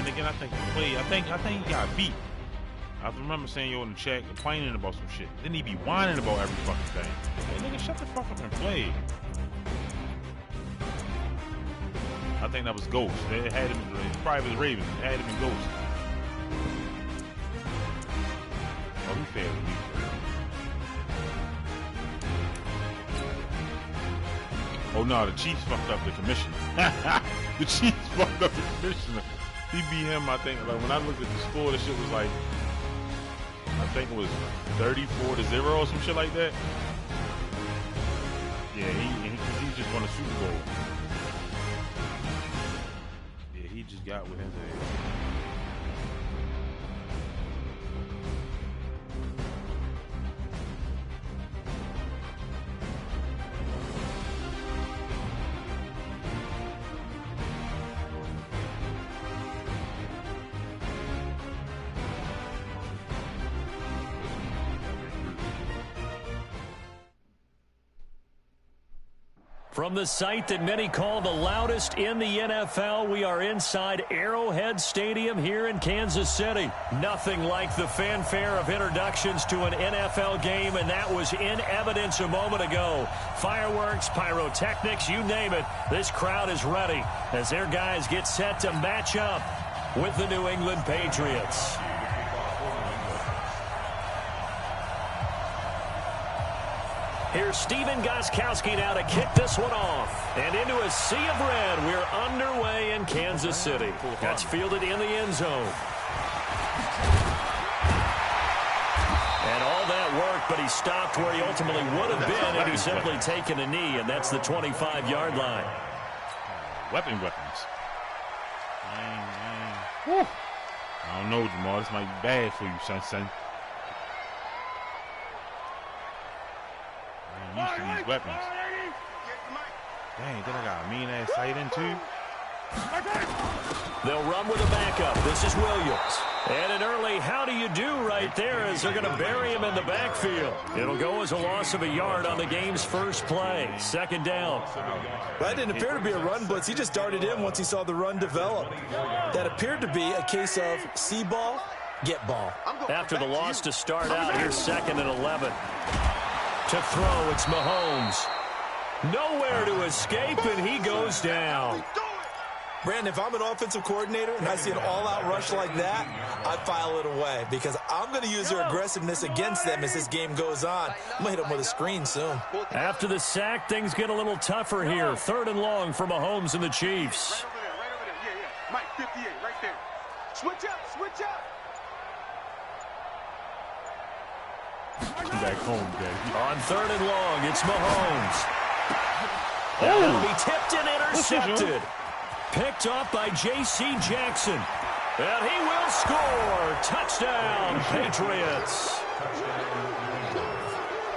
then again, I think he played. I think he got beat. I remember saying you in the chat complaining about some shit. Then he be whining about every fucking thing. Hey, nigga, shut the fuck up and play. I think that was Ghost. It had him. It probably was Raven. It had him in Ghost. Oh, he failed me. Oh no, the Chiefs fucked up the commissioner. The Chiefs fucked up the commissioner. He beat him, I think. Like when I looked at the score, the shit was like, I think it was 34-0 or some shit like that. Yeah, he just won a Super Bowl. Yeah, he just got with his ass. From the site that many call the loudest in the NFL, we are inside Arrowhead Stadium here in Kansas City. Nothing like the fanfare of introductions to an NFL game, and that was in evidence a moment ago. Fireworks, pyrotechnics, you name it. This crowd is ready as their guys get set to match up with the New England Patriots. Here's Steven Gostkowski now to kick this one off. And into a sea of red, we're underway in Kansas City. That's fielded in the end zone. And all that work, but he stopped where he ultimately would have been had he simply taken a knee, and that's the 25-yard line. Weapons. I don't know, Jamal. This might be bad for you, son. Used to these weapons. Dang, then I got a mean-ass sight in, too. They'll run with a backup. This is Williams. And an early how do you do right there as they're going to bury him in the backfield. It'll go as a loss of a yard on the game's first play. Second down. That didn't appear to be a run blitz. He just darted in once he saw the run develop. That appeared to be a case of see ball, get ball. After the loss to start out, here's 2nd and 11. To throw, it's Mahomes. Nowhere to escape, and he goes down. Brandon, if I'm an offensive coordinator and I see an all-out rush like that, I file it away because I'm going to use their aggressiveness against them as this game goes on. I'm going to hit them with a screen soon. After the sack, things get a little tougher here. 3rd and long for Mahomes and the Chiefs. Right over there. Yeah. Mike, 58, right there. Switch up. Back home, baby. On 3rd and long, it's Mahomes. That'll be tipped and intercepted. Picked off by J.C. Jackson. And he will score. Touchdown, Patriots.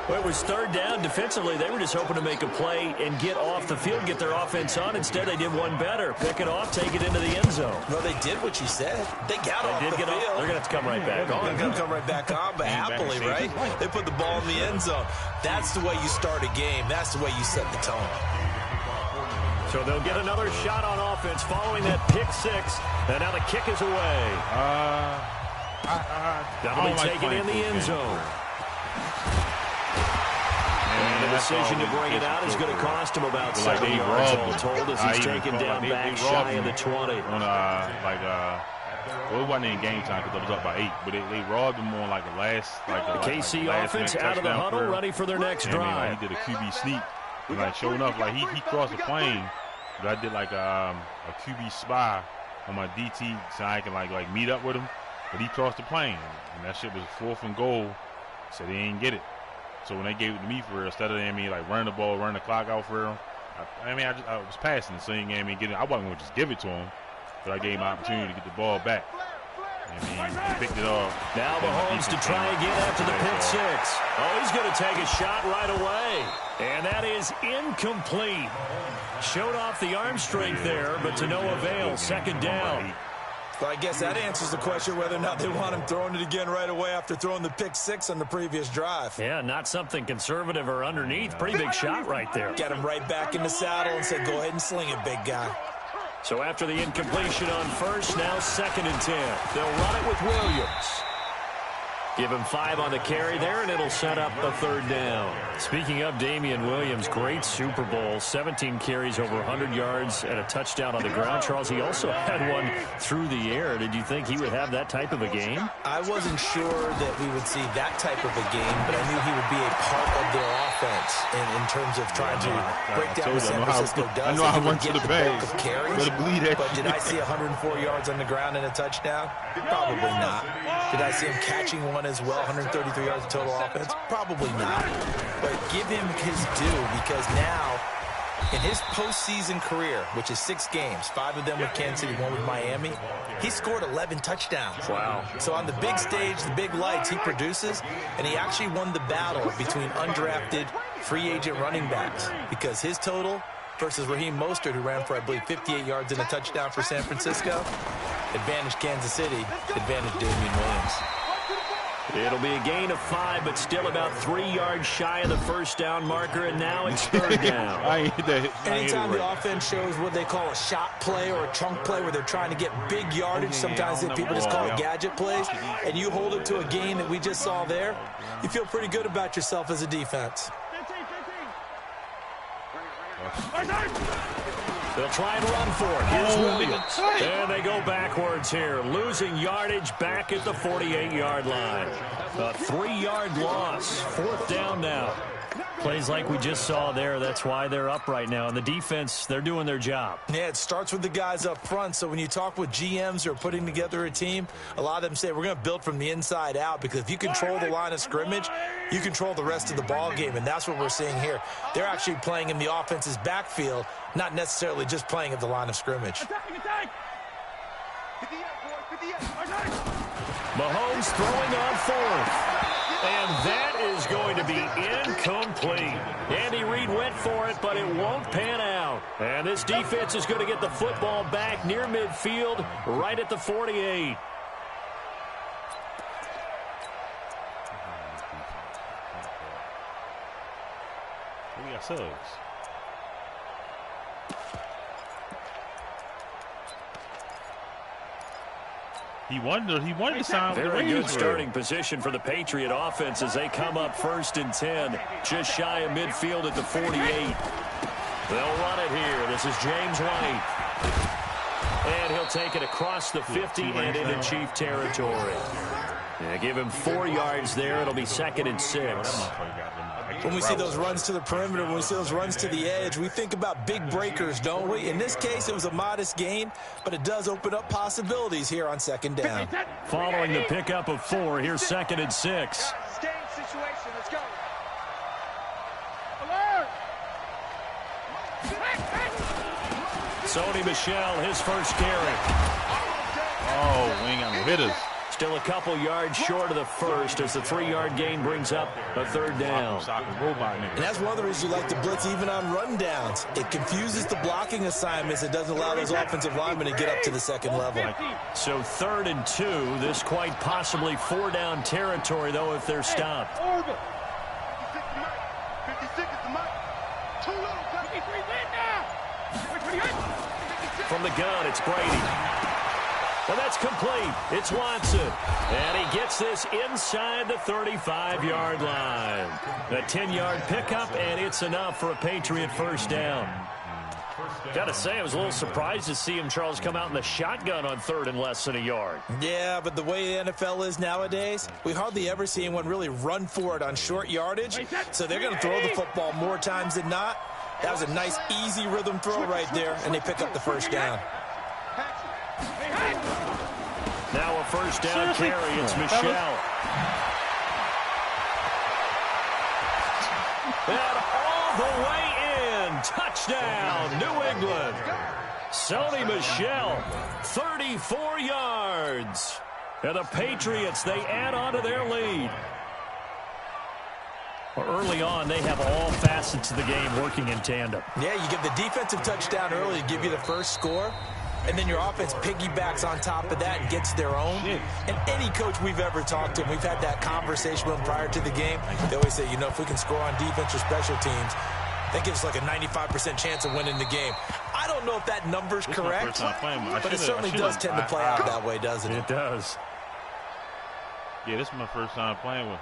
Well, it was 3rd down. Defensively, they were just hoping to make a play and get off the field, get their offense on. Instead, they did one better. Pick it off, take it into the end zone. Well, they did what you said. They got off the field. They're going to have to come right back on. They're going to come right back on, but happily, right? They put the ball in the end zone. That's the way you start a game. That's the way you set the tone. So they'll get another shot on offense following that pick 6. And now the kick is away. That'll be taken in the end zone. And the decision to bring it out is going to cost him about 7 yards all told as he's taken down back shy of the 20. Well, it wasn't in game time because it was up by 8, but they robbed him on like the last. The KC offense out of the huddle, ready for their next drive. He did a QB sneak. Like, sure enough, like he crossed the plane, but I did like a QB spy on my DT so I can like meet up with him. But he crossed the plane, and that shit was 4th and goal. So they didn't get it. So when they gave it to me for real, instead of like running the ball, running the clock out for real, I was passing it, so he gave me getting. I wasn't going to just give it to him, but I gave him an opportunity to get the ball back. And he picked it off. Now Mahomes to try again after the pick 6. Oh, he's going to take a shot right away. And that is incomplete. Showed off the arm strength there, but to no avail. 2nd down. Well, I guess that answers the question whether or not they want him throwing it again right away after throwing the pick 6 on the previous drive. Yeah, not something conservative or underneath. Pretty big shot right there. Get him right back in the saddle and say, go ahead and sling it, big guy. So after the incompletion on first, now 2nd and 10. They'll run it with Williams. Give him 5 on the carry there, and it'll set up a 3rd down. Speaking of Damian Williams, great Super Bowl. 17 carries, over 100 yards, and a touchdown on the ground. Charles, he also had one through the air. Did you think he would have that type of a game? I wasn't sure that we would see that type of a game, but I knew he would be a part of their offense in terms of trying to break down what San Francisco does. I know I went to the base. But did I see 104 yards on the ground and a touchdown? Probably not. Did I see him catching one as well, 133 yards of total offense? Probably not. But give him his due, because now, in his postseason career, which is 6 games, 5 of them with Kansas City, 1 with Miami, he scored 11 touchdowns. Wow. So on the big stage, the big lights, he produces, and he actually won the battle between undrafted free agent running backs, because his total versus Raheem Mostert, who ran for, I believe, 58 yards and a touchdown for San Francisco, advantage Kansas City, advantage Damian Williams. It'll be a gain of 5, but still about 3 yards shy of the 1st down marker, and now it's 3rd down. Anytime the offense shows what they call a shot play or a chunk play where they're trying to get big yardage, sometimes people just call it gadget plays, and you hold it to a gain that we just saw there, you feel pretty good about yourself as a defense. They'll try and run for it. Here's Williams. And they go backwards here, losing yardage back at the 48-yard line. A 3-yard loss. 4th down now. Plays like we just saw there. That's why they're up right now. And the defense, they're doing their job. Yeah, it starts with the guys up front. So when you talk with GMs who are putting together a team, a lot of them say we're going to build from the inside out, because if you control the line of scrimmage, you control the rest of the ball game. And that's what we're seeing here. They're actually playing in the offense's backfield, not necessarily just playing at the line of scrimmage. Mahomes throwing on 4th. And that is going to be incomplete. Andy Reid went for it, but it won't pan out. And this defense is going to get the football back near midfield, right at the 48. We got subs. He wanted to sign with the Very Raiders. good starting position for the Patriot offense as they come up 1st and 10, just shy of midfield at the 48. They'll run it here. This is James White. And he'll take it across the 50 and into Chief territory. Yeah, give him 4 yards there. It'll be 2nd and 6. When we see those runs to the perimeter, when we see those runs to the edge, we think about big breakers, don't we? In this case, it was a modest gain, but it does open up possibilities here on 2nd down. Following the pickup of 4, here's 2nd and 6. Game situation. Let's go. Alert! Sony Michel, his first carry. Oh, we ain't got no hitters. Still a couple yards short of the 1st as the 3-yard gain brings up a 3rd down. And that's one of the reasons you like to blitz even on rundowns. It confuses the blocking assignments. It doesn't allow those offensive linemen to get up to the 2nd level. So 3rd and 2. This quite possibly 4-down territory, though, if they're stopped. 56 is the mic. Too low. 53 now. From the gun, it's Brady. And that's complete. It's Watson. And he gets this inside the 35-yard line. A 10-yard pickup, and it's enough for a Patriot 1st down. Got to say, I was a little surprised to see him, Charles, come out in the shotgun on 3rd and less than a yard. Yeah, but the way the NFL is nowadays, we hardly ever see anyone really run for it on short yardage. So they're going to throw the football more times than not. That was a nice, easy rhythm throw right there, and they pick up the 1st down. Now a 1st down carry. It's Michel. And all the way in. Touchdown, New England. Sony Michel, 34 yards. And the Patriots, they add on to their lead. Well, early on, they have all facets of the game working in tandem. Yeah, you get the defensive touchdown early to give you the first score. And then your offense piggybacks on top of that and gets their own. And any coach we've ever talked to, we've had that conversation with them prior to the game. They always say, you know, if we can score on defense or special teams, That gives like a 95% chance of winning the game. I don't know if that number's correct, but it certainly does tend to play out that way, doesn't it? It does. Yeah, this is my first time playing with.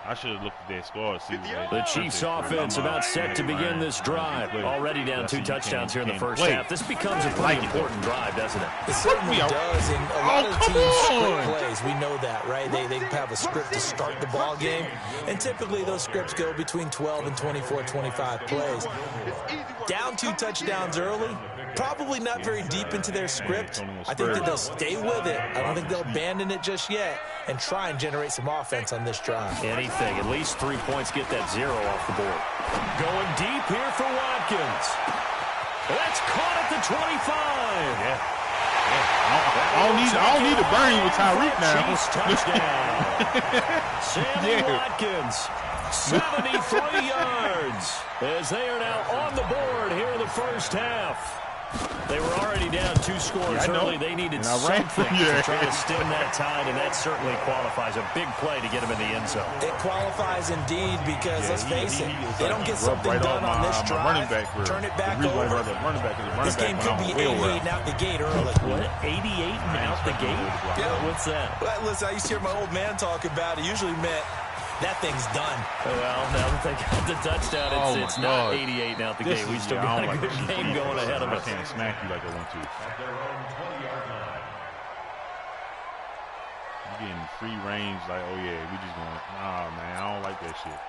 I should have looked at their score. See the Chiefs offense about set to begin this drive. Already down 2 touchdowns here in the first half. This becomes a pretty important drive, doesn't it? It certainly does. And a lot of teams script plays. We know that, right? They have a script to start the ball game. And typically those scripts go between 12 and 24, 25 plays. Down 2 touchdowns early. Probably not very deep into their script. I think that they'll stay with it. I don't think they'll abandon it just yet and try and generate some offense on this drive. Anything. At least 3 points get that 0 off the board. Going deep here for Watkins. That's caught at the 25. Yeah. I don't need to burn you with Tyreek now. Chiefs touchdown. Sammy Watkins, 73 yards, as they are now on the board here in the first half. They were already down 2 scores early. They needed something to try to stem that tide, and that certainly qualifies. A big play to get them in the end zone. It qualifies indeed because, let's face it, they don't get something done on this drive, turn it back over. This game could be 88 and out the gate early. What? 88 and out the gate? Yeah. What's that? Well, listen, I used to hear my old man talk about it. Usually meant that thing's done. Well, now that they got the touchdown, it's not 88 and out the gate. We still got a good game going ahead of us. I can't smack you like I want to. You're getting free range, like, oh yeah, we just going, nah, man, I don't like that shit.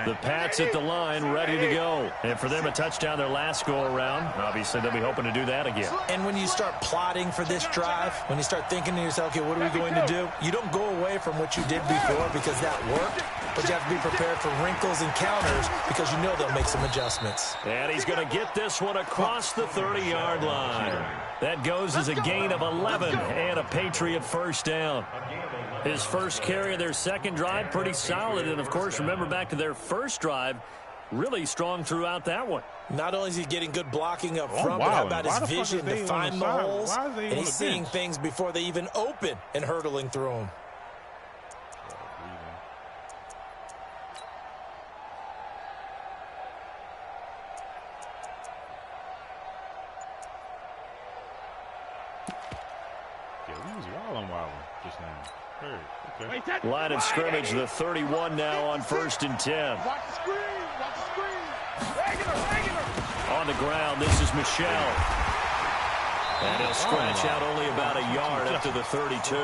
The Pats at the line, ready to go. And for them, a touchdown their last go-around. Obviously, they'll be hoping to do that again. And when you start plotting for this drive, when you start thinking to yourself, okay, what are we going to do? You don't go away from what you did before because that worked, but you have to be prepared for wrinkles and counters because you know they'll make some adjustments. And he's going to get this one across the 30-yard line. That goes as a gain of 11 and a Patriot first down. His first carry of their second drive, pretty solid. And, of course, remember back to their first drive, really strong throughout that one. Not only is he getting good blocking up front, but how about his vision to find the holes? And he's seeing things before they even open and hurdling through them. Just now. Okay. Line of scrimmage, the 31 now on 1st and 10. Watch the screen. Watch the screen. Regular. On the ground, this is Michelle. And he'll scratch out only about a yard up to the 32.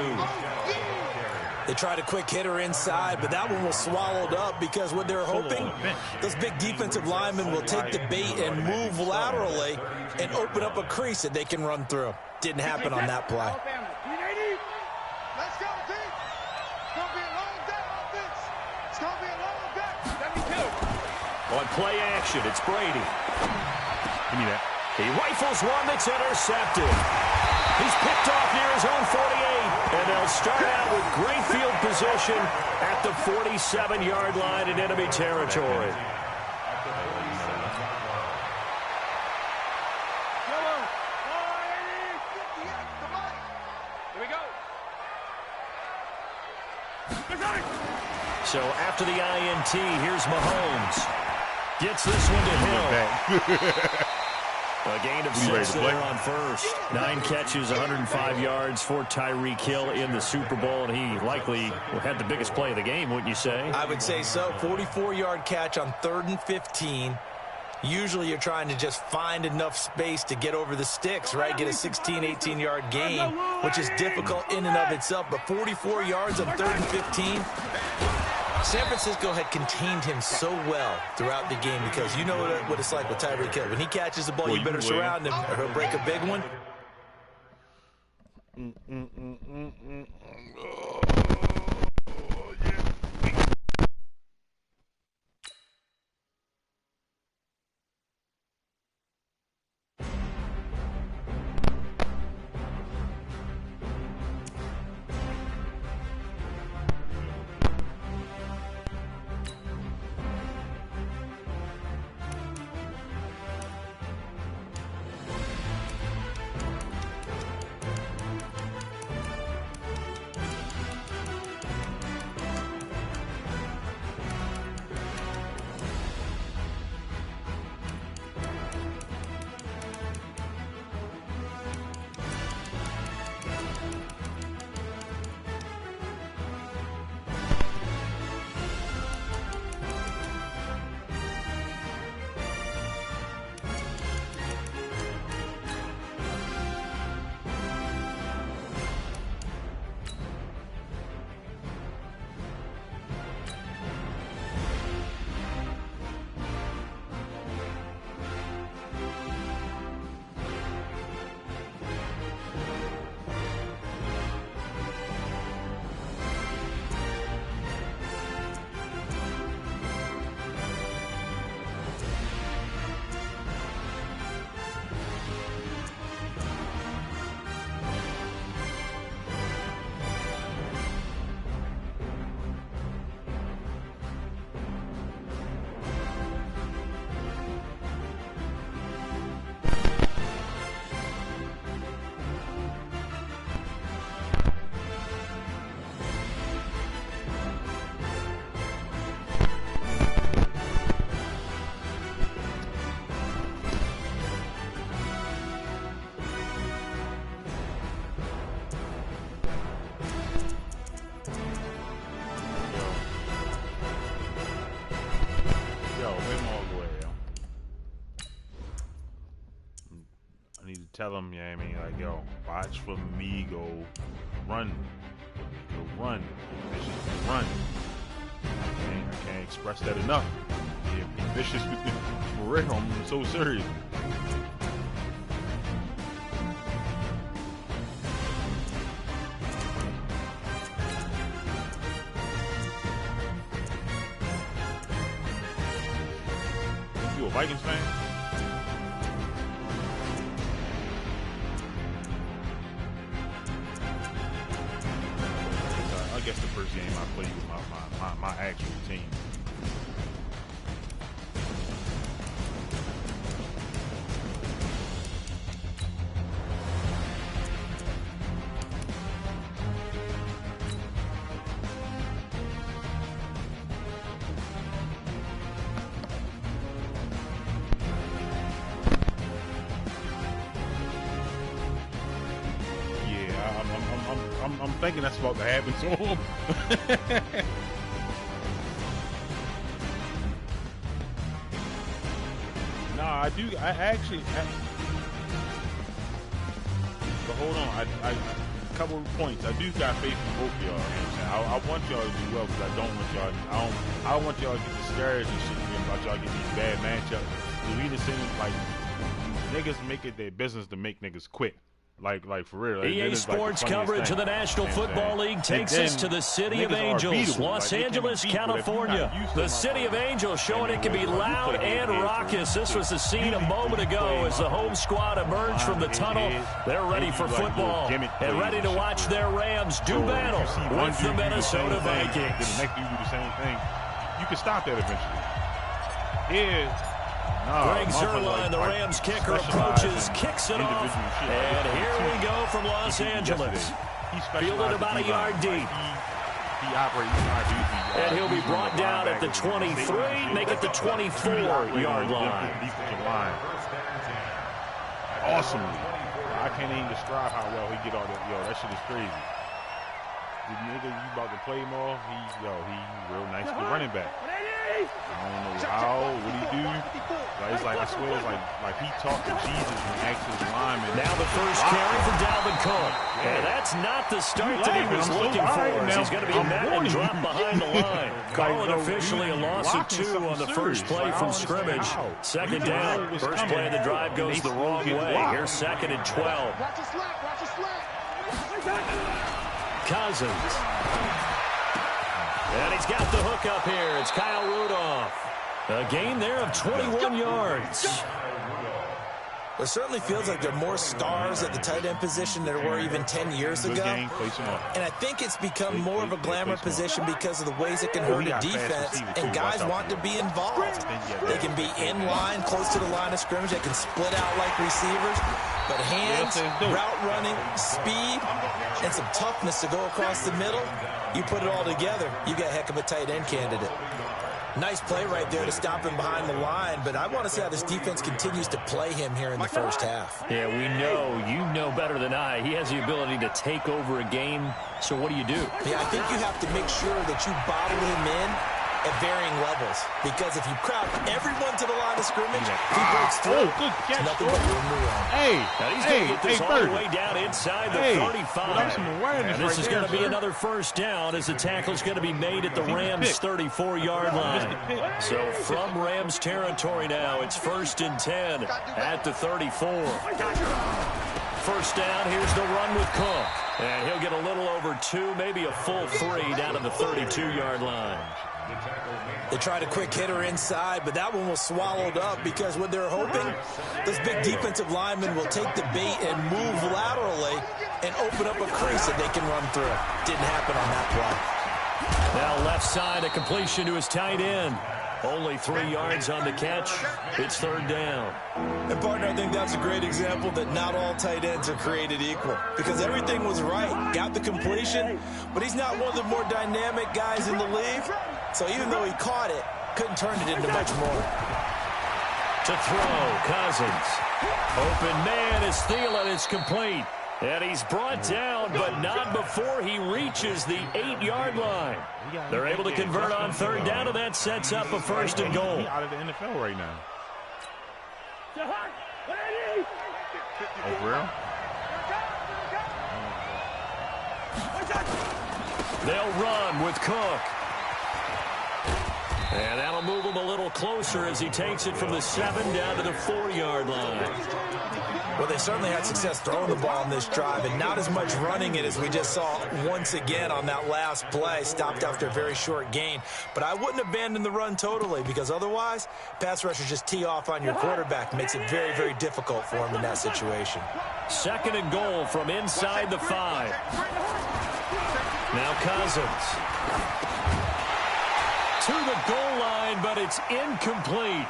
They tried a quick hitter inside, but that one was swallowed up because what they're hoping, those big defensive linemen will take the bait and move laterally and open up a crease that they can run through. Didn't happen on that play. Let's go, team. It's going to be a long day offense. It's going to be a long day. 72. On play action, it's Brady. Give me that. He rifles one that's intercepted. He's picked off near his own 48. And they'll start out with great field position at the 47-yard line in enemy territory. So after the INT, here's Mahomes. Gets this one to Hill. A gain of 6 there on first. 9 catches, 105 yards for Tyreek Hill in the Super Bowl, and he likely had the biggest play of the game, wouldn't you say? I would say so. 44-yard catch on 3rd and 15. Usually you're trying to just find enough space to get over the sticks, right? Get a 16, 18-yard gain, which is difficult in and of itself. But 44 yards on 3rd and 15. San Francisco had contained him so well throughout the game because you know what it's like with Tyreek Hill. When he catches the ball, you better surround him or he'll break a big one. tell him, yeah, I mean, like, yo, watch for me, go run. Go run. Vicious, run. I can't express that enough. Yeah, be vicious with me. For real, I'm so serious. You a Vikings fan? I guess the first game I played with my actual team. I'm thinking that's about to happen to him. Nah, I actually. But hold on, a couple of points. I do got faith in both of y'all. You know what I'm saying? I want y'all to do well because I don't want y'all. I don't want y'all to get discouraged and shit about y'all getting these bad matchups. We just seen like niggas make it their business to make niggas quit. Like for real. Like, EA Sports coverage of the National Football League takes us to the City of Angels, Los Angeles, California. The City of Angels showing it can be loud and raucous. This was the scene a moment ago as the home squad emerged from the tunnel. They're ready for football and ready to watch their Rams do battle with the Minnesota Vikings. The next dude do the same thing. You can stop that eventually. Here's Greg Zuerlein, the Rams kicker, approaches, kicks it off, and here we go from Los Angeles. Fielded about a yard deep. And he'll be brought down at the 23, make it the 24-yard line. Awesomely. I can't even describe how well he get all that. Yo, that shit is crazy. The nigga you about to play him off, he real nice good running back. I don't know how, what he do. Like, it's like, I swear, it's like he talked to Jesus and asked his lineman. Now the first carry for Dalvin Cook. And that's not the start that he was looking for. He's going to be met and dropped behind the line. Calling officially a loss of 2 on the first play from scrimmage. Second down. First play of the drive goes the wrong way. Here's 2nd and 12. Cousins. And he's got the hook up here. It's Kyle Rudolph. A gain there of 21 yards. It certainly feels like there are more stars at the tight end position than there were even 10 years ago. And I think it's become more of a glamour position because of the ways it can hurt a defense, and guys want to be involved. They can be in line, close to the line of scrimmage. They can split out like receivers. But hands, route running, speed, and some toughness to go across the middle, you put it all together, you got a heck of a tight end candidate. Nice play right there to stop him behind the line, but I want to see how this defense continues to play him here in the first half. Yeah, we know, you know better than I, he has the ability to take over a game, so what do you do? Yeah, I think you have to make sure that you bottle him in at varying levels, because if you crowd everyone to the line of scrimmage, he breaks through. Good catch, nothing but room to run. Hey, now he's going to get this all the way down inside the 35. And this is going to be another first down as the tackle's going to be made at the Rams' 34-yard line. So from Rams territory now, it's 1st and 10 at the 34. First down, here's the run with Cook. And he'll get a little over 2, maybe a full 3 down to the 32-yard line. They tried a quick hitter inside, but that one was swallowed up because what they're hoping, those big defensive linemen will take the bait and move laterally and open up a crease that they can run through. Didn't happen on that play. Now left side, a completion to his tight end. Only 3 yards on the catch. It's 3rd down. And, partner, I think that's a great example that not all tight ends are created equal, because everything was right. Got the completion, but he's not one of the more dynamic guys in the league. So even though he caught it, couldn't turn it into much more. To throw, Cousins. Open man is Thielen. It's complete. And he's brought down, but not before he reaches the 8-yard line. They're able to convert on 3rd down, and that sets up a 1st and goal. He's out of the NFL right now. Oh, for real? They'll run with Cook. And that'll move him a little closer as he takes it from the 7 down to the 4-yard line. Well, they certainly had success throwing the ball in this drive, and not as much running it as we just saw once again on that last play. Stopped after a very short gain. But I wouldn't abandon the run totally, because otherwise, pass rushers just tee off on your quarterback. Makes it very, very difficult for him in that situation. 2nd and goal from inside the 5. Now Cousins. To the goal line, but it's incomplete.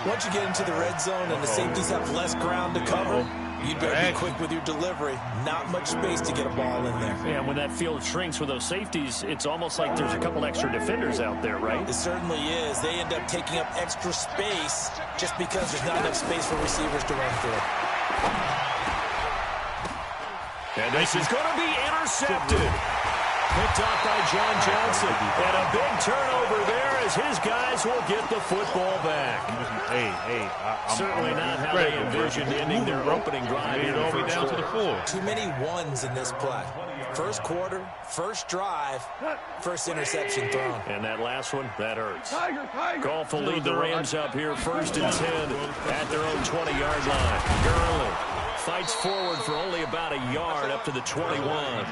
Once you get into the red zone and the safeties have less ground to cover, you better be quick with your delivery. Not much space to get a ball in there. Yeah, when that field shrinks with those safeties, it's almost like there's a couple extra defenders out there, right? It certainly is. They end up taking up extra space just because there's not enough space for receivers to run through. And this is going to be intercepted. Picked off by John Johnson. And a big turnover there as his guys will get the football back. Certainly not how they envisioned ending their opening drive. Made it all the way down to the 4. Too many ones in this play. First quarter, first drive, first interception thrown. And that last one, that hurts. Goff will lead the Rams up here 1st and 10 at their own 20-yard line. Gurley fights forward for only about a yard up to the 21.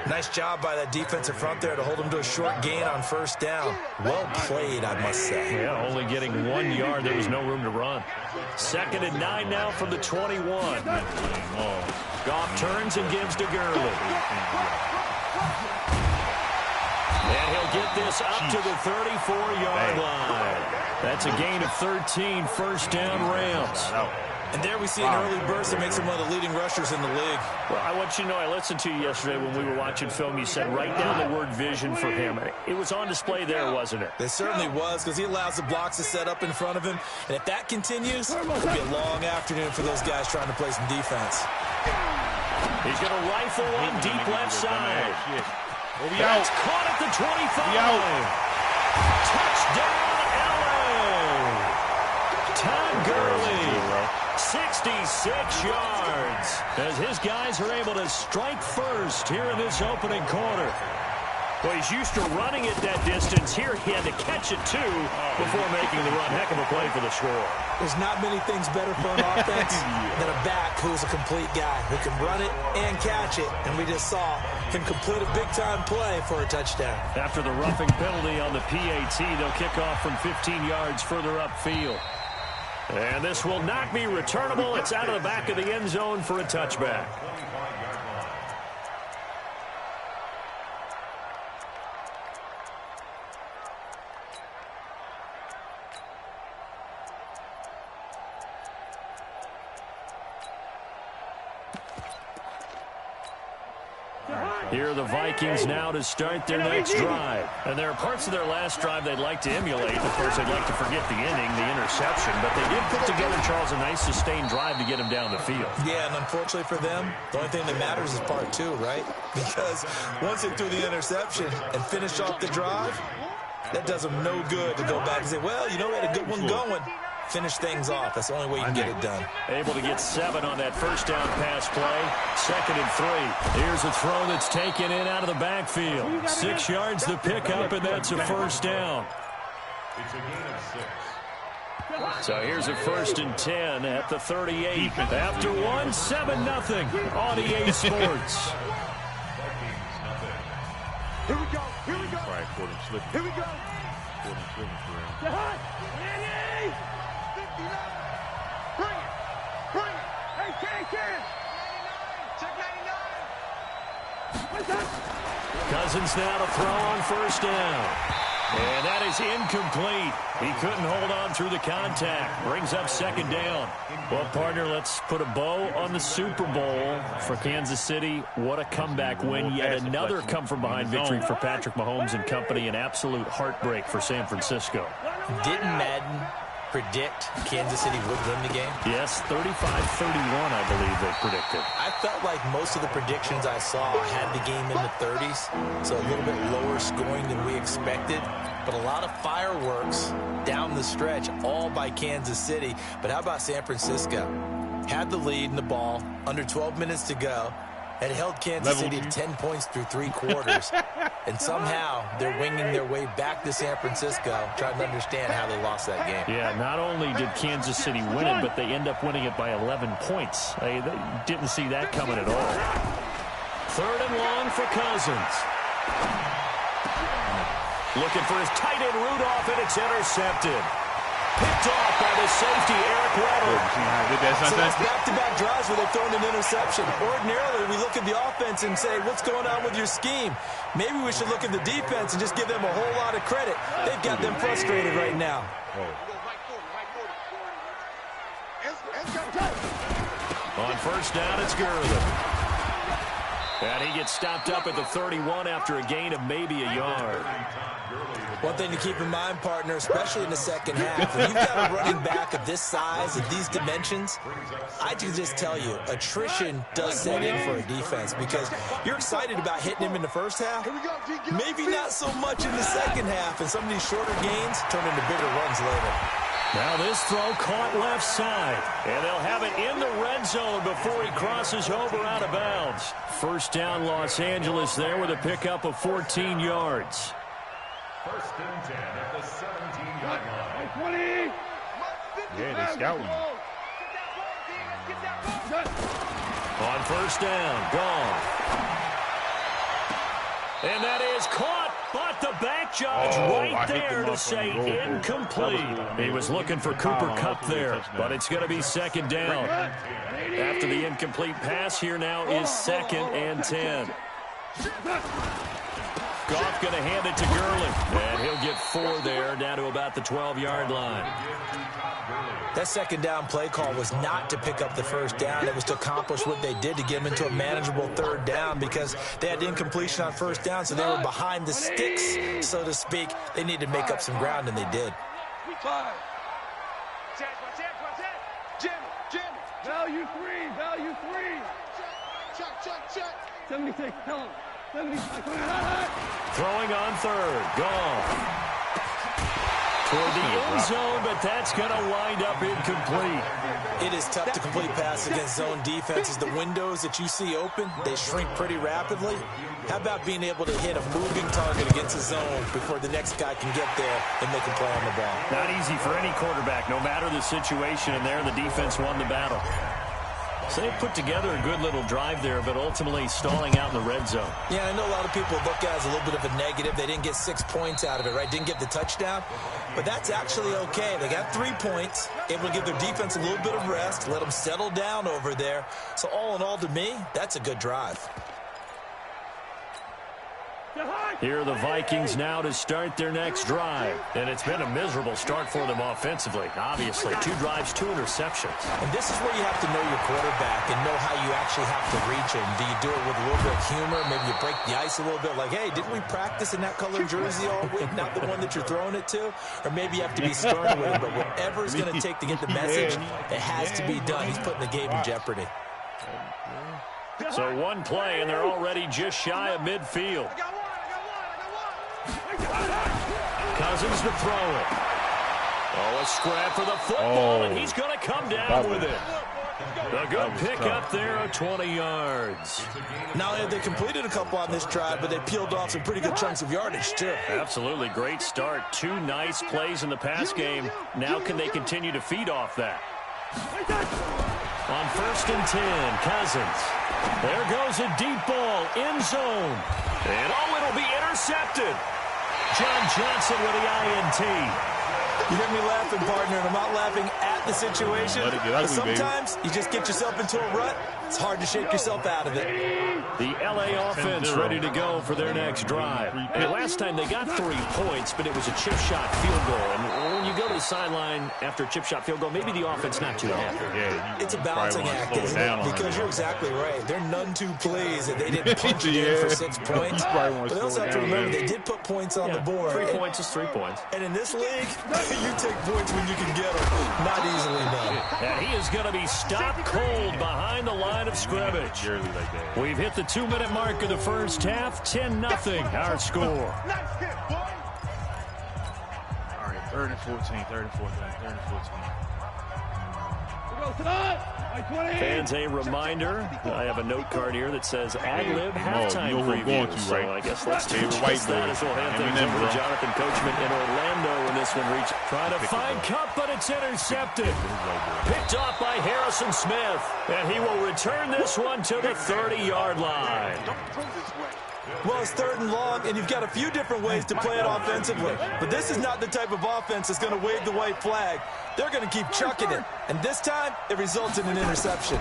Nice job by that defensive front there to hold him to a short gain on 1st down. Well played, I must say. Yeah, only getting 1 yard. There was no room to run. 2nd and 9 now from the 21. Goff turns and gives to Gurley. And he'll get this up to the 34-yard line. That's a gain of 13, 1st down Rams. And there we see an early burst that makes him one of the leading rushers in the league. Well, I want you to know, I listened to you yesterday when we were watching film. You said write down the word vision for him. It was on display there, wasn't it? It certainly was, because he allows the blocks to set up in front of him. And if that continues, it'll be a long afternoon for those guys trying to play some defense. He's going to rifle one deep left side. That's caught at the 25. Touchdown, LA. Todd Gurley. 66 yards as his guys are able to strike first here in this opening quarter. Well, he's used to running it that distance. Here he had to catch it, too, before making the run. Heck of a play for the score. There's not many things better for an offense than a back who's a complete guy who can run it and catch it. And we just saw him complete a big-time play for a touchdown. After the roughing penalty on the PAT, they'll kick off from 15 yards further upfield. And this will not be returnable. It's out of the back of the end zone for a touchback. Here are the Vikings now to start their next drive. And there are parts of their last drive they'd like to emulate. Of course, they'd like to forget the inning, the interception. But they did put together, Charles, a nice sustained drive to get him down the field. Yeah, and unfortunately for them, the only thing that matters is part 2, right? Because once they threw the interception and finished off the drive, that does them no good to go back and say, well, you know, we had a good one going. Finish things off. That's the only way you can get it done. Able to get 7 on that first down pass play. 2nd and 3. Here's a throw that's taken in out of the backfield. 6 yards to pick up, and that's a first down. So here's a 1st and 10 at the 38. After 1, 7-0 on EA Sports. Here we go. Here we go. All right, Ford and Slippy. Here we go. Ford and Slippy for real. Bring it. Bring it. Hey, Ken. Check 99. Cousins now to throw on first down. And that is incomplete. He couldn't hold on through the contact. Brings up 2nd down. Well, partner, let's put a bow on the Super Bowl for Kansas City. What a comeback win. Yet another come-from-behind victory for Patrick Mahomes and company. An absolute heartbreak for San Francisco. Didn't Madden predict Kansas City would win the game? Yes, 35-31, I believe they predicted. I felt like most of the predictions I saw had the game in the 30s, so a little bit lower scoring than we expected. But a lot of fireworks down the stretch, all by Kansas City. But how about San Francisco? had the lead in the ball, under 12 minutes to go, had held Kansas City to 10 points through 3 quarters, and somehow they're winging their way back to San Francisco, trying to understand how they lost that game. Yeah, not only did Kansas City win it, but they end up winning it by 11 points. They didn't see that coming at all. 3rd and long for Cousins. Looking for his tight end Rudolph, and it's intercepted. Picked off by the safety, Eric Weddle. So that's back-to-back drives where they've thrown an interception. Ordinarily, we look at the offense and say, what's going on with your scheme? Maybe we should look at the defense and just give them a whole lot of credit. They've got them frustrated right now. On 1st down, it's Gurley. And he gets stopped up at the 31 after a gain of maybe a yard. One thing to keep in mind, partner, especially in the second half, when you've got a running back of this size, of these dimensions, I can just tell you, attrition does set in for a defense because you're excited about hitting him in the first half, maybe not so much in the second half, and some of these shorter gains turn into bigger runs later. Now this throw caught left side, and they'll have it in the red zone before he crosses over out of bounds. 1st down, Los Angeles there with a pickup of 14 yards. 1st and 10 at the 17-yard line. 20. Yeah, they scouting. On 1st down, gone. And that is caught, but the back judge right there to say incomplete. He was looking for Cooper Kupp there, but it's going to be 2nd down. After the incomplete pass, here now is 2nd and 10. Goff going to hand it to Gurley, and he'll get 4 there, down to about the 12-yard line. That 2nd down play call was not to pick up the 1st down. It was to accomplish what they did to get them into a manageable 3rd down because they had incompletion on 1st down, so they were behind the sticks, so to speak. They needed to make up some ground, and they did. Value 3. Value 3. Check. 76. Tell him. 76. Throwing on 3rd. Gone. Toward the end zone, but that's going to wind up incomplete. It is tough to complete passes against zone defenses. The windows that you see open, they shrink pretty rapidly. How about being able to hit a moving target against a zone before the next guy can get there and make a play on the ball? Not easy for any quarterback, no matter the situation, and there the defense won the battle. So they put together a good little drive there, but ultimately stalling out in the red zone. Yeah, I know a lot of people look at it as a little bit of a negative. They didn't get 6 points out of it, right? Didn't get the touchdown. But that's actually okay. They got 3 points, able to give their defense a little bit of rest, let them settle down over there. So all in all, to me, that's a good drive. Here are the Vikings now to start their next drive. And it's been a miserable start for them offensively. Obviously, 2 drives, 2 interceptions. And this is where you have to know your quarterback and know how you actually have to reach him. Do you do it with a little bit of humor? Maybe you break the ice a little bit like, hey, didn't we practice in that colored jersey all week? Not the one that you're throwing it to? Or maybe you have to be stern with him. But whatever it's going to take to get the message, it has to be done. He's putting the game in jeopardy. So 1 play, and they're already just shy of midfield. Cousins to throw it. Oh, a scrap for the football, and he's going to come down with it. A good pickup there of 20 yards. Not only have they completed a couple on this drive, but they peeled off some pretty good chunks of yardage, too. Absolutely. Great start. 2 nice plays in the pass game. Now can they continue to feed off that? On 1st and 10, Cousins. There goes a deep ball, end zone. And, oh, it'll be intercepted. John Johnson with the INT. You hear me laughing, partner, and I'm not laughing at the situation. But sometimes you just get yourself into a rut. It's hard to shake yourself out of it. The LA offense ready to go for their next drive. And last time they got 3 points, but it was a chip shot field goal. And when you go to the sideline after a chip shot field goal, maybe the offense not too happy. Yeah, it's a balancing act, isn't it? Because you're exactly right. They're none too pleased that they didn't punch it in for 6 points. But they also have to remember they did put points on the board. 3 points is 3 points. And in this league, you take points when you can get them. Not easily done. And he is going to be stopped cold behind the line of scrimmage. We've hit the 2-minute mark of the first half. 10-0 our score. All right, 3rd and 14, 3rd and 14, 3rd and 14. Fans, a reminder, I have a note card here that says ad-lib halftime preview. So I guess let's change that as we'll hand things over to Jonathan Coachman in Orlando when this one reaches. Trying to find Cup, but it's intercepted. Picked off by Harrison Smith. And he will return this one to the 30-yard line. Well, it's 3rd and long, and you've got a few different ways to play it offensively. But this is not the type of offense that's going to wave the white flag. They're going to keep chucking it. And this time, it results in an interception.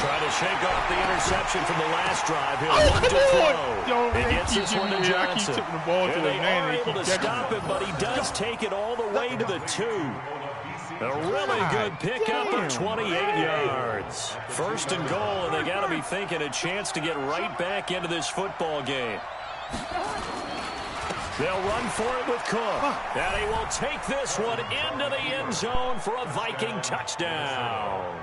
Trying to shake off the interception from the last drive. He'll look to throw. He gets this one to Johnson. And they are able to stop him, but he does take it all the way to the 2. A really good pickup of 28 yards. 1st and goal, and they got to be thinking a chance to get right back into this football game. They'll run for it with Cook. And he will take this one into the end zone for a Viking touchdown.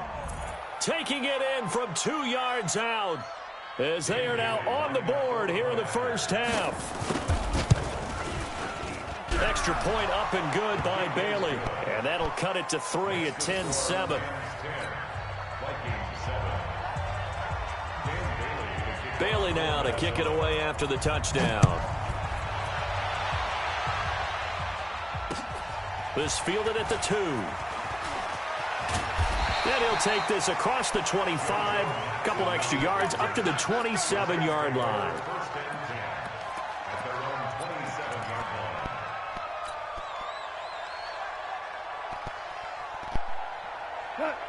Taking it in from 2 yards out as they are now on the board here in the first half. Extra point up and good by Bailey. And that'll cut it to 3 at 10-7. Bailey now to kick it away after the touchdown. This fielded at the 2. Then he'll take this across the 25. Couple extra yards up to the 27-yard line.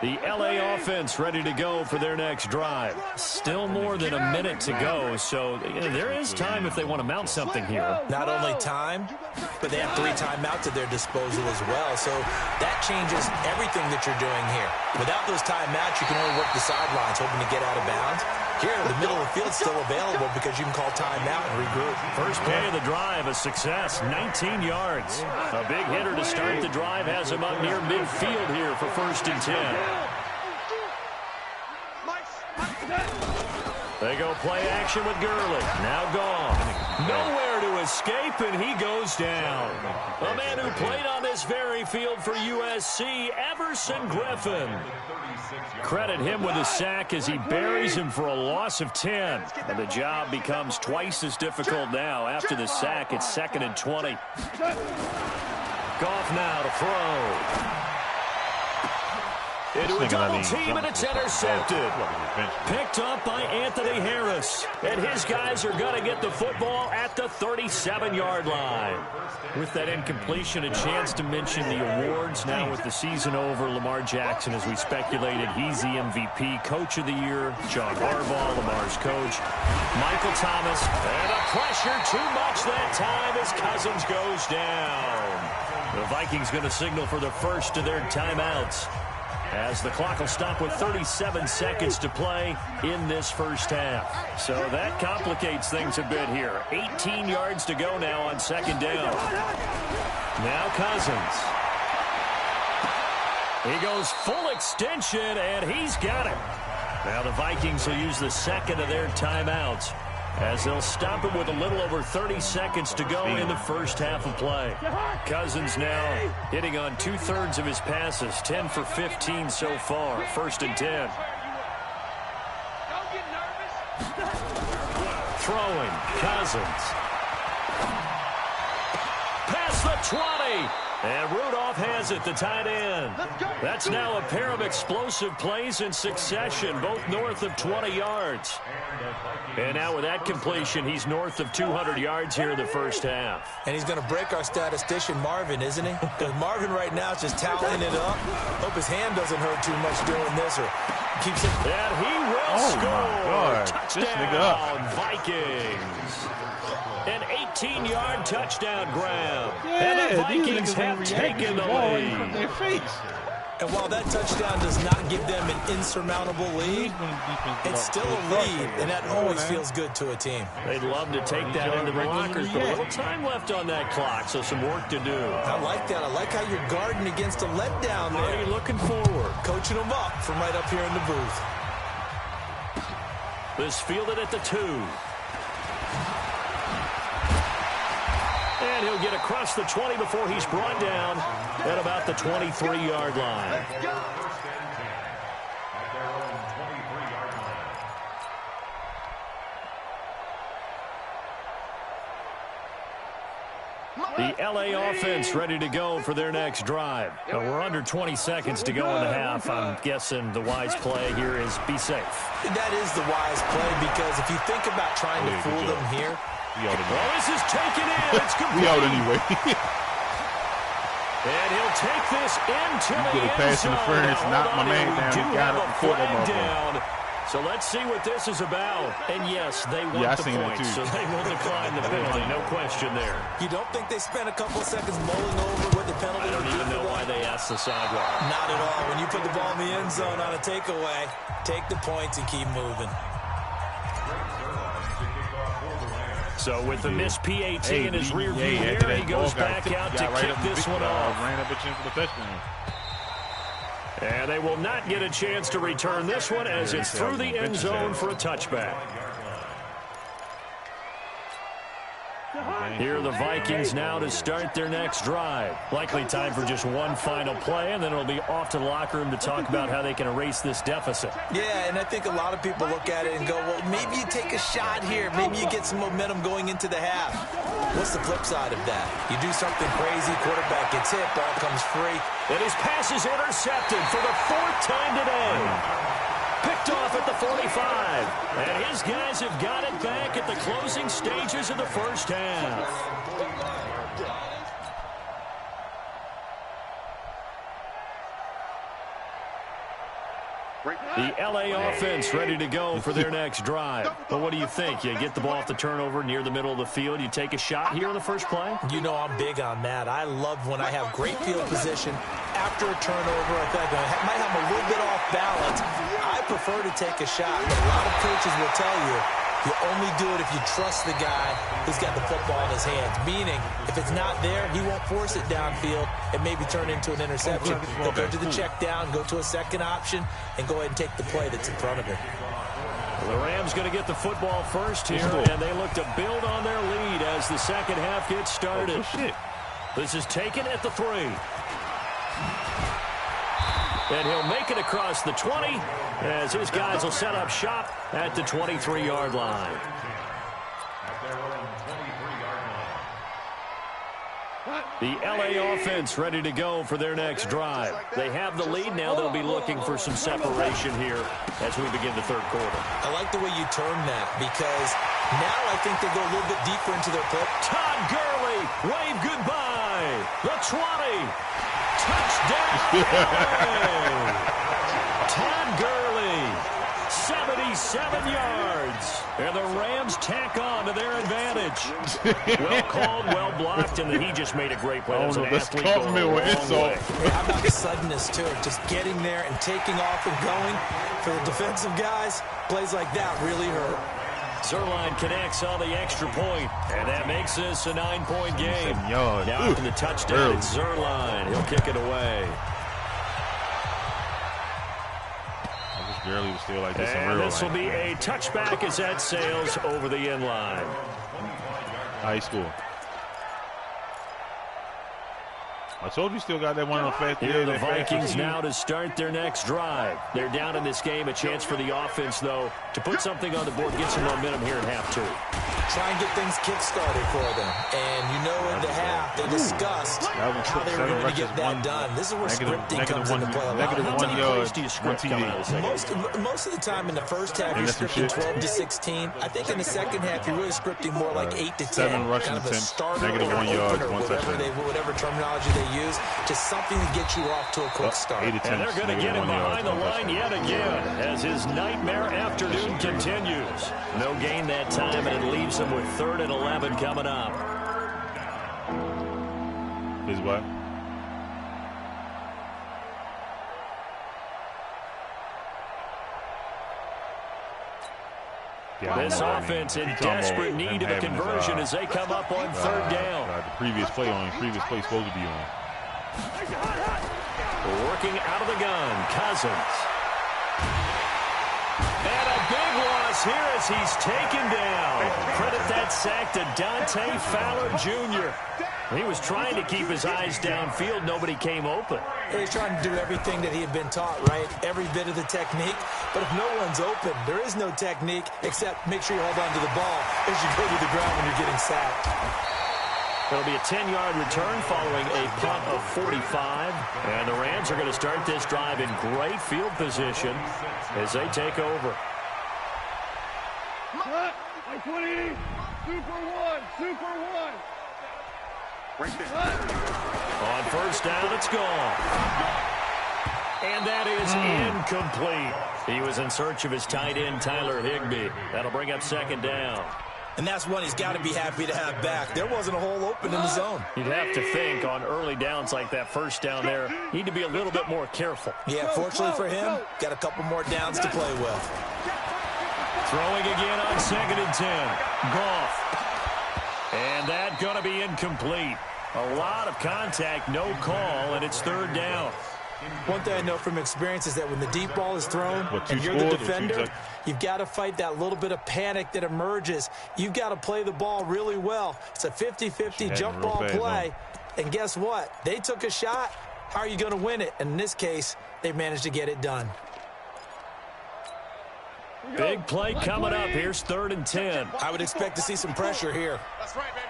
The LA offense ready to go for their next drive. Still more than a minute to go, so there is time if they want to mount something here. Not only time, but they have 3 timeouts at their disposal as well, so that changes everything that you're doing here. Without those timeouts, you can only work the sidelines, hoping to get out of bounds. Here, the middle of the field's still available because you can call timeout and regroup. First play of the drive, a success, 19 yards. A big hitter to start the drive has him up near midfield here for 1st and 10. They go play action with Gurley. Now gone. Nowhere to escape, and he goes down. A man who played on this very field for USC, Everson Griffin. Credit him with a sack as he buries him for a loss of 10. And the job becomes twice as difficult now. After the sack, it's 2nd and 20. Goff now to throw. Into a double team, and it's intercepted. Picked up by Anthony Harris. And his guys are going to get the football at the 37-yard line. With that incompletion, a chance to mention the awards. Now with the season over, Lamar Jackson, as we speculated, he's the MVP, Coach of the Year. John Harbaugh, Lamar's coach. Michael Thomas. And a pressure too much that time as Cousins goes down. The Vikings going to signal for the first of their timeouts, as the clock will stop with 37 seconds to play in this first half. So that complicates things a bit here. 18 yards to go now on 2nd down. Now Cousins. He goes full extension, and he's got it. Now the Vikings will use the 2nd of their timeouts, as they'll stop him with a little over 30 seconds to go in the first half of play. Cousins now hitting on 2/3 of his passes, 10 for 15 so far. 1st and 10. Throwing, Cousins. Past the 20. And Rudolph has it, the tight end. That's now a pair of explosive plays in succession, both north of 20 yards. And now with that completion, he's north of 200 yards here in the first half. And he's going to break our statistician, Marvin, isn't he? Because Marvin right now is just toweling it up. Hope his hand doesn't hurt too much doing this, or keeps it. And he will score. My God. Touchdown, Vikings. An 18-yard touchdown grab. And the Vikings have taken the lead. And while that touchdown does not give them an insurmountable lead, it's still a lead, and that always feels good to a team. They'd love to take that into the lockers, but a little time left on that clock, so some work to do. I like that. I like how you're guarding against a letdown there. Already looking forward. Coaching them up from right up here in the booth. This fielded at the 2. And he'll get across the 20 before he's brought down at about the 23-yard line. The LA offense ready to go for their next drive. We're under 20 seconds to go in the half. I'm guessing the wise play here is be safe. That is the wise play, because if you think about trying to fool them here. Well, this is taken in. It's complete. We out anyway. And he'll take this into the end pass zone. interference, knock my man down. He got up and caught him down. So let's see what this is about. And yes, they want the points, so they will decline the penalty. No question there. You don't think they spent a couple of seconds mulling over what the penalty I don't even know why they asked the sideline. Not at all. When you put the ball in the end zone on a takeaway, take the points and keep moving. So with the missed PAT in his rear view here, he goes back out to kick this one off. Ran up a chance for the touchdown. And they will not get a chance to return this one as it's through the end zone for a touchback. Here are the Vikings now to start their next drive. Likely time for just one final play, and then it'll be off to the locker room to talk about how they can erase this deficit. Yeah, and I think a lot of people look at it and go, well, maybe you take a shot here. Maybe you get some momentum going into the half. What's the flip side of that? You do something crazy, quarterback gets hit, ball comes free. And his pass is intercepted for the 4th time today. Picked off at the 45. And his guys have got it back at the closing stages of the first half. The LA offense ready to go for their next drive. But what do you think? You get the ball off the turnover near the middle of the field. You take a shot here on the first play? You know I'm big on that. I love when I have great field position after a turnover. I think I might have a little bit off balance. I prefer to take a shot, but a lot of coaches will tell you you only do it if you trust the guy who's got the football in his hands. Meaning, if it's not there, he won't force it downfield and maybe turn into an interception. He'll go to the check down, go to a second option, and go ahead and take the play that's in front of him. Well, the Rams going to get the football first here, and they look to build on their lead as the second half gets started. This is taken at the 3. And he'll make it across the 20 as his guys will set up shop at the 23-yard line. The LA offense ready to go for their next drive. They have the lead now. They'll be looking for some separation here as we begin the third quarter. I like the way you term that, because now I think they go a little bit deeper into their play. Todd Gurley, wave goodbye. The 20. Touchdown! Todd Gurley, 77 yards. And the Rams tack on to their advantage. Well called, well blocked, and he just made a great play. That's an athlete going a long way. How about the suddenness to it? Just getting there and taking off and going. For the defensive guys, plays like that really hurt. Zerline connects on the extra point, and that makes this a 9-point game. Now after the touchdown, it's Zerline. He'll kick it away. I wish Gurley was still like this in real life. And this will be a touchback as that sails over the end line. High school. I told you still got that one on the fast. Here are the Vikings now to start their next drive. They're down in this game. A chance for the offense, though, to put something on the board, get some momentum here in half 2. Try and get things kick-started for them. And you know in the half they discussed how they were going to get that done. This is where scripting comes into play a lot. -1 yard, one TD. Most of the time in the first half you're scripting 12 to 16. I think in the second half you're really scripting more like 8 to 10. 7 rushing kind of a attempts, starter -1 yard, 1 touchdown. Whatever terminology they use, just something to get you off to a quick start. 8 attempts, and they're going to get him behind the line yet again as his nightmare afternoon continues. No gain that time, and it leaves him with 3rd and 11 coming up. Is what? This offense in desperate need of a conversion as they come up on 3rd down. The previous play supposed to be on. Working out of the gun, Cousins. And a big loss here as he's taken down. Credit that sack to Dante Fowler Jr. He was trying to keep his eyes downfield. Nobody came open. He's trying to do everything that he had been taught, right? Every bit of the technique. But if no one's open, there is no technique except make sure you hold on to the ball as you go to the ground when you're getting sacked. It'll be a 10-yard return following a punt of 45. And the Rams are going to start this drive in great field position as they take over. Cut. 20. Super one. Right there. On first down, it's gone. And that is incomplete. He was in search of his tight end, Tyler Higbee. That'll bring up second down. And that's one he's got to be happy to have back. There wasn't a hole open in the zone. You'd have to think on early downs like that first down there, need to be a little bit more careful. Yeah, fortunately for him, got a couple more downs to play with. Throwing again on 2nd and 10. Goff. And that's going to be incomplete. A lot of contact, no call, and it's 3rd down. One thing I know from experience is that when the deep ball is thrown and you're the defender, you've got to fight that little bit of panic that emerges. You've got to play the ball really well. It's a 50-50 jump ball play. And guess what? They took a shot. How are you going to win it? And in this case, they managed to get it done. Big play coming up. Here's 3rd and 10. I would expect to see some pressure here. That's right, baby.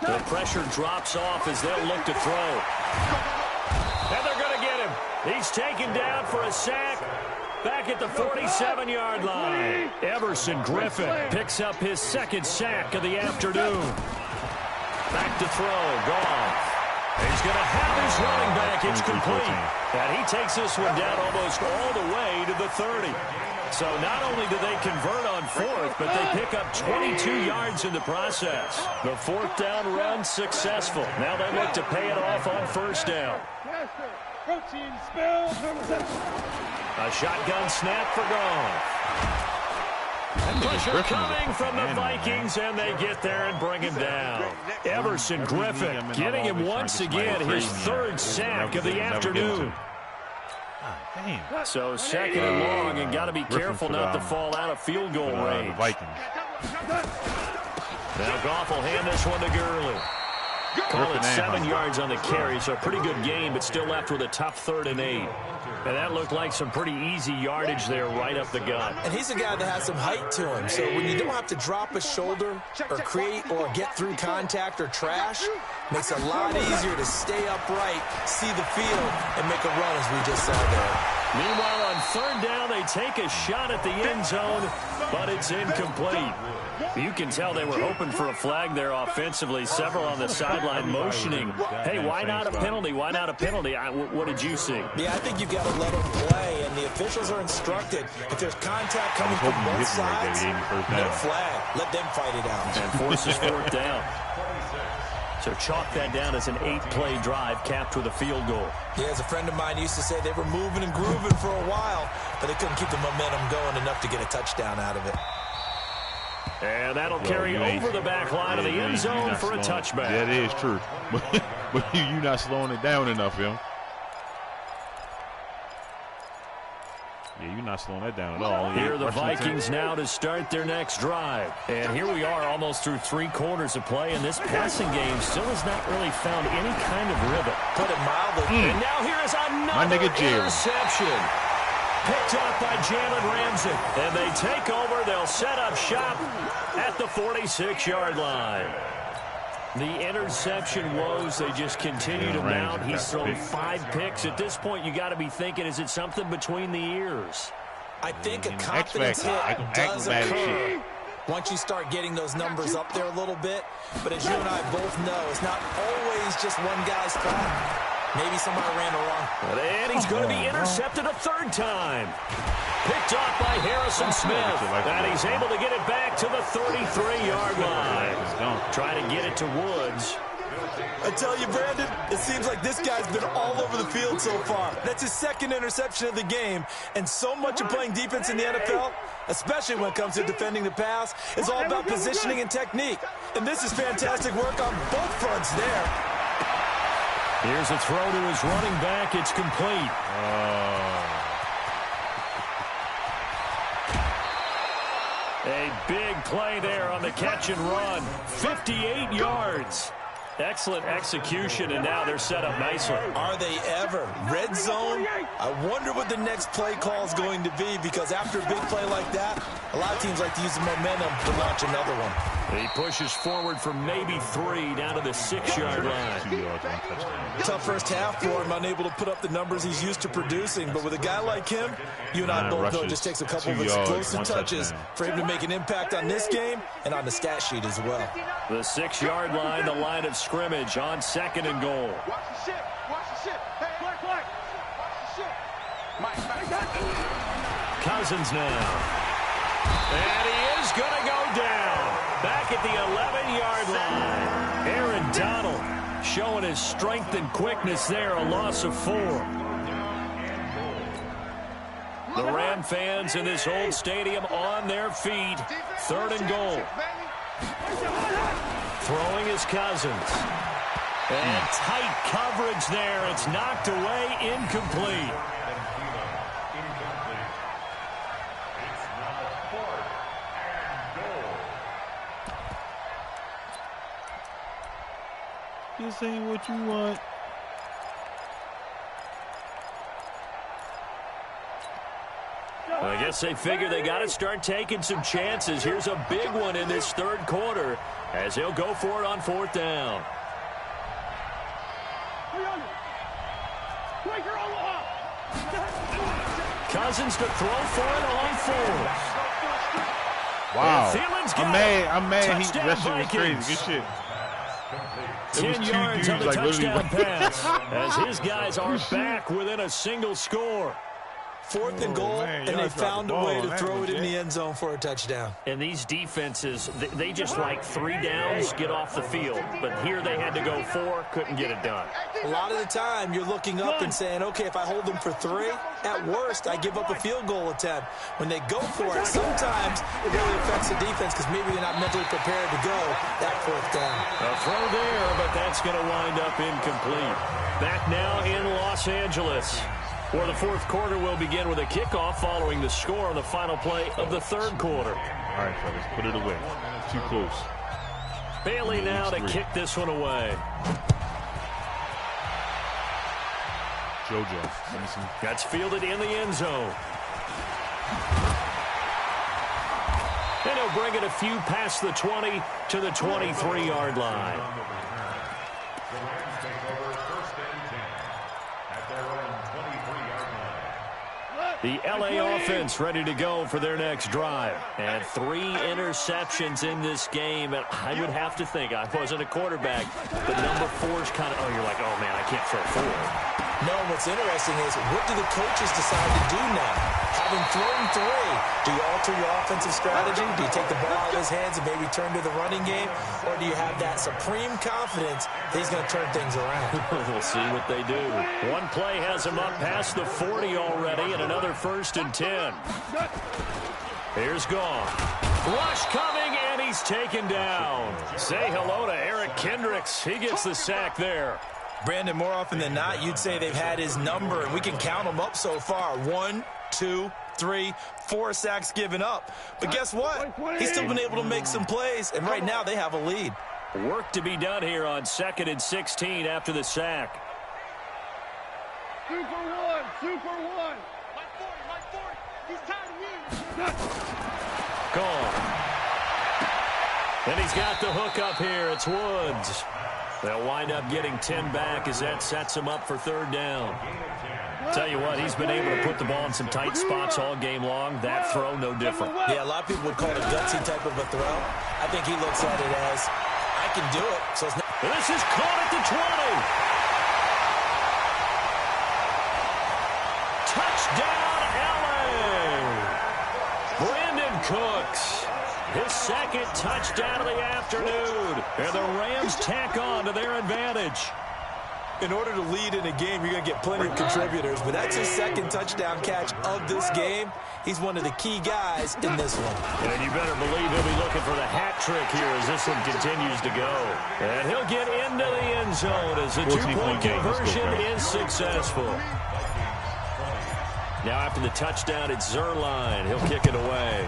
The pressure drops off as they'll look to throw. And they're going to get him. He's taken down for a sack back at the 47-yard line. Everson Griffin picks up his 2nd sack of the afternoon. Back to throw. Gone. He's going to have his running back. It's complete. And he takes this one down almost all the way to the 30. So not only do they convert on 4th, but they pick up 22 yards in the process. The 4th down run successful. Now they look to pay it off on 1st down. A shotgun snap for Goff. Pressure coming from the Vikings, and they get there and bring him down. Everson Griffin getting him once again his 3rd sack of the afternoon. So 2nd and long, and got to be careful not to fall out of field goal range. Now Goff will hand this one to Gurley. Call it 7 yards on the carry, so a pretty good game, but still left with a tough 3rd and 8. And that looked like some pretty easy yardage there right up the gut. And he's a guy that has some height to him. So when you don't have to drop a shoulder or create or get through contact or trash, makes it a lot easier to stay upright, see the field, and make a run as we just saw there. Meanwhile, on 3rd down, they take a shot at the end zone, but it's incomplete. You can tell they were hoping for a flag there offensively. Several on the sideline motioning, hey, why not a penalty? Why not a penalty? What did you see? Yeah, I think you've got to let them play, and the officials are instructed. If there's contact coming from both sides, no flag. Let them fight it out. And forces 4th down. So chalk that down as an 8-play drive capped with a field goal. Yeah, as a friend of mine used to say, they were moving and grooving for a while, but they couldn't keep the momentum going enough to get a touchdown out of it. And that'll carry over the back line of the end zone for a touchback. That is true. But you're not slowing it down enough, yo. Yeah, you're not slowing that down at all. Here are the Vikings now to start their next drive. And here we are almost through 3 quarters of play, and this passing game still has not really found any kind of rhythm. Put it mildly. And now here is another interception. Picked up by Jalen Ramsey. And they take over. They'll set up shop at the 46-yard line. The interception woes, they just continue to mount. He's thrown 5 picks. At this point, you got to be thinking, is it something between the ears? I think a confidence hit does occur once you start getting those numbers up there a little bit. But as you and I both know, it's not always just one guy's fault. Maybe somebody ran the wrong. And he's going to be intercepted a 3rd time. Picked off by Harrison Smith. And he's able to get it back to the 33-yard line. Trying to get it to Woods. I tell you, Brandon, it seems like this guy's been all over the field so far. That's his 2nd interception of the game. And so much of playing defense in the NFL, especially when it comes to defending the pass, is all about positioning and technique. And this is fantastic work on both fronts there. Here's a throw to his running back. It's complete. A big play there on the catch and run. 58 yards. Excellent execution, and now they're set up nicely. Are they ever? Red zone? I wonder what the next play call is going to be, because after a big play like that, a lot of teams like to use the momentum to launch another one. He pushes forward for maybe 3 down to the 6-yard line. 2 yards, 1 touchdown. Tough first half for him, unable to put up the numbers he's used to producing. But with a guy like him, you and I both know it just takes a couple of explosive touches for him to make an impact on this game and on the stat sheet as well. The 6-yard line, the line of scrimmage on 2nd and goal. Watch the shit. Watch the shit. Hey, Watch the shit. Mike. Cousins now. And he is going to go down. Back at the 11-yard line. Aaron Donald showing his strength and quickness there, a loss of 4. The Ram fans in this old stadium on their feet. 3rd and goal. Throwing his Cousins. And tight coverage there. It's knocked away, incomplete. This ain't what you want. I guess they figure they got to start taking some chances. Here's a big one in this 3rd quarter as he'll go for it on 4th down. Cousins to throw for it on 4th. Wow. I'm mad. That shit was crazy. Good shit. 10 yards on the touchdown pass as his guys are back within a single score. 4th and goal, and they found a way to throw it in the end zone for a touchdown. And these defenses, they just like 3 downs, get off the field. But here they had to go 4, couldn't get it done. A lot of the time, you're looking up and saying, okay, if I hold them for 3, at worst, I give up a field goal attempt. When they go for it, sometimes it really affects the defense because maybe they're not mentally prepared to go that 4th down. A throw there, but that's going to wind up incomplete. Back now in Los Angeles, where the 4th quarter will begin with a kickoff following the score on the final play of the 3rd quarter. All right, fellas, put it away. Too close. Bailey now to kick this one away. JoJo. That's fielded in the end zone. And he'll bring it a few past the 20 to the 23-yard line. The LA offense ready to go for their next drive. And 3 interceptions in this game. And I would have to think, I wasn't a quarterback, but number 4's kind of, you're like, oh, man, I can't throw 4. No, what's interesting is, what do the coaches decide to do now? Having thrown 3, do you alter your offensive strategy? Do you take the ball out of his hands and maybe turn to the running game? Or do you have that supreme confidence that he's going to turn things around? We'll see what they do. One play has him up past the 40 already, and another 1st and 10. Here's Gone. Rush coming, and he's taken down. Say hello to Eric Kendricks. He gets the sack there. Brandon, more often than not, you'd say they've had his number, and we can count them up so far. 1, 2, 3, 4 sacks given up. But guess what? He's still been able to make some plays, and right now they have a lead. Work to be done here on 2nd and 16 after the sack. Super 1. Mike 40. He's tired of you. Gone. And he's got the hook up here. It's Woods. They'll wind up getting 10 back as that sets him up for 3rd down. Tell you what, he's been able to put the ball in some tight spots all game long. That throw, no different. Yeah, a lot of people would call it a gutsy type of a throw. I think he looks at it as, I can do it. So it's not. This is caught at the 20. Touchdown, LA! Brandon Cooks. His 2nd touchdown of the afternoon. And the Rams tack on to their advantage. In order to lead in a game, you're going to get plenty of contributors, but that's his 2nd touchdown catch of this game. He's one of the key guys in this one. And you better believe he'll be looking for the hat trick here as this one continues to go. And he'll get into the end zone as the 2-point conversion is successful. Now after the touchdown, it's Zerline. He'll kick it away.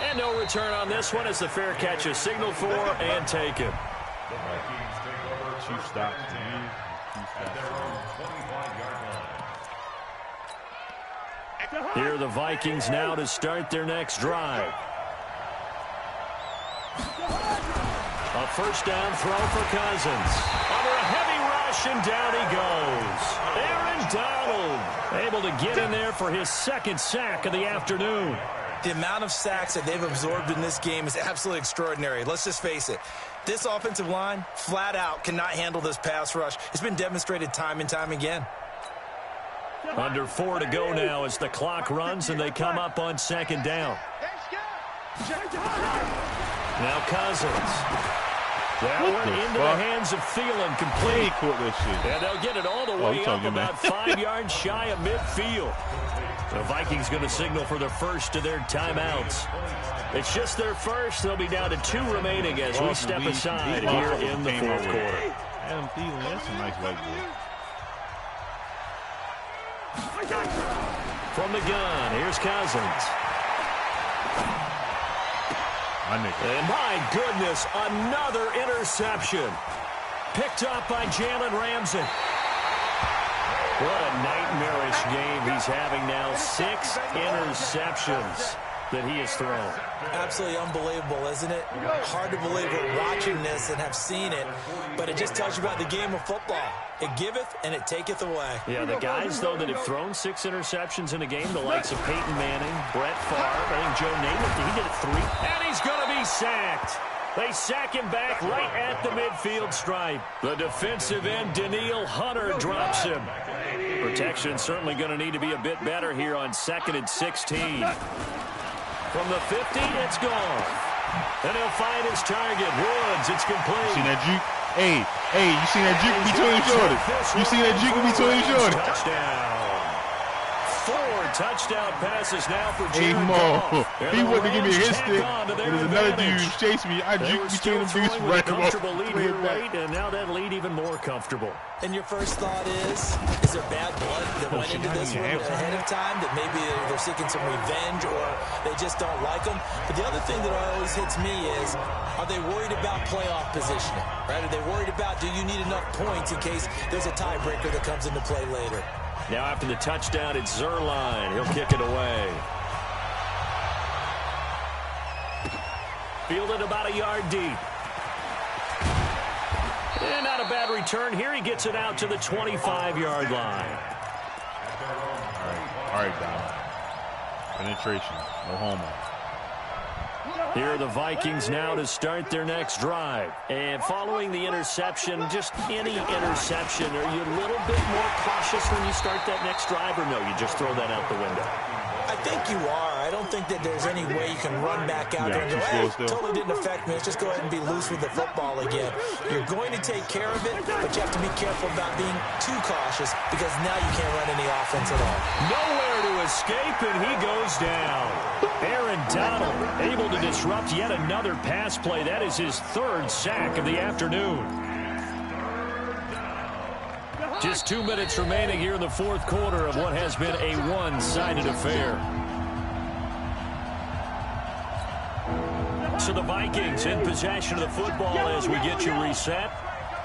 And no return on this one as the fair catch is signaled for and taken. The Vikings take over 2 stops. at their own 25-yard line. Here are the Vikings now to start their next drive. A first down throw for Cousins. Under a heavy rush, and down he goes. Aaron Donald able to get in there for his second sack of the afternoon. The amount of sacks that they've absorbed in this game is absolutely extraordinary. Let's just face it. This offensive line, flat out, cannot handle this pass rush. It's been demonstrated time and time again. Under 4 to go now as the clock runs and they come up on second down. Now Cousins. That one into the hands of Thielen, complete. And they'll get it all the way up about 5 yards shy of midfield. The Vikings going to signal for the first of their timeouts. It's just their first. They'll be down to 2 remaining as we step aside here in the fourth quarter. Adam Thielen, that's a nice white boy. From the gun, here's Cousins. And my goodness, another interception. Picked up by Jalen Ramsey. What a nightmarish game he's having now. 6 interceptions that he has thrown. Absolutely unbelievable, isn't it? Hard to believe we're watching this and have seen it, but it just tells you about the game of football. It giveth and it taketh away. Yeah, the guys, though, that have thrown 6 interceptions in a game, the likes of Peyton Manning, Brett Favre, I think Joe Namath, he did it 3. And he's going to be sacked. They sack him back right at the midfield stripe. The defensive end, Danielle Hunter, drops him. Protection certainly going to need to be a bit better here on 2nd and 16. From the 50, it's gone. And he'll find his target. Woods, it's complete. You seen that juke? Hey, you seen that juke between his shoulders? You seen that juke between his shoulders? Touchdown. 4 touchdown passes now for Jared Hey, Goff. He wouldn't give me a hit stick. There's another dude who's chasing me. I juke between them dudes right about. Comfortable lead here late, and now that lead even more comfortable. And your first thought is there bad blood that went into this one ahead of time, that maybe they're seeking some revenge or they just don't like them? But the other thing that always hits me is, are they worried about playoff positioning? Right? Are they worried about, do you need enough points in case there's a tiebreaker that comes into play later? Now after the touchdown, it's Zerline. He'll kick it away. Fielded about a yard deep. And not a bad return here. He gets it out to the 25-yard line. All right, Don. Penetration. No homo. Here are the Vikings now to start their next drive. And following the interception, just any interception, are you a little bit more cautious when you start that next drive, or no, you just throw that out the window? I think you are. I don't think that there's any way you can run back out there and go, hey, totally didn't affect me. Let's just go ahead and be loose with the football again. You're going to take care of it, but you have to be careful about being too cautious because now you can't run any offense at all. Nowhere to escape, and he goes down. Aaron Donald able to disrupt yet another pass play. That is his 3rd sack of the afternoon. Just 2 minutes remaining here in the fourth quarter of what has been a one-sided affair. So the Vikings in possession of the football as we get you reset.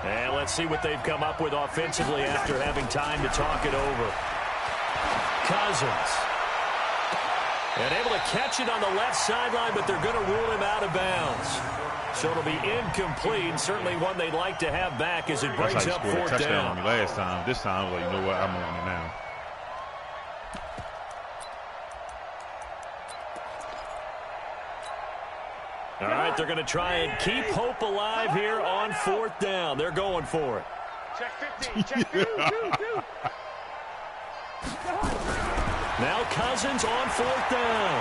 And let's see what they've come up with offensively after having time to talk it over. Cousins. And able to catch it on the left sideline, but they're going to rule him out of bounds. So it'll be incomplete. Certainly one they'd like to have back as it breaks up 4th down. On me last time. This time, I was like, you know what? I'm on it now. All right, they're going to try and keep hope alive here on 4th down. They're going for it. Check 15. Check 2. Now Cousins on 4th down.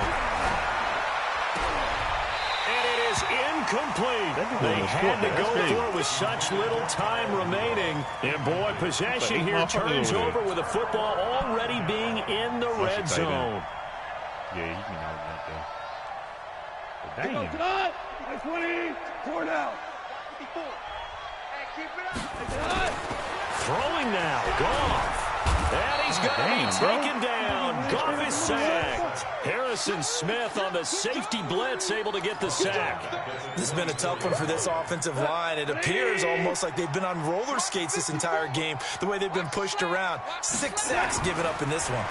And it is incomplete. They had to go for it with such little time remaining. And, boy, possession here turns over with the football already being in the red zone. Yeah, he can out that there. Dang. 20. 4 down. 54. Hey, keep it up. Throwing now. Goff. And he's going to be taken down. Goff is sacked. Harrison Smith on the safety blitz, able to get the sack. This has been a tough one for this offensive line. It appears almost like they've been on roller skates this entire game, the way they've been pushed around. 6 sacks given up in this one.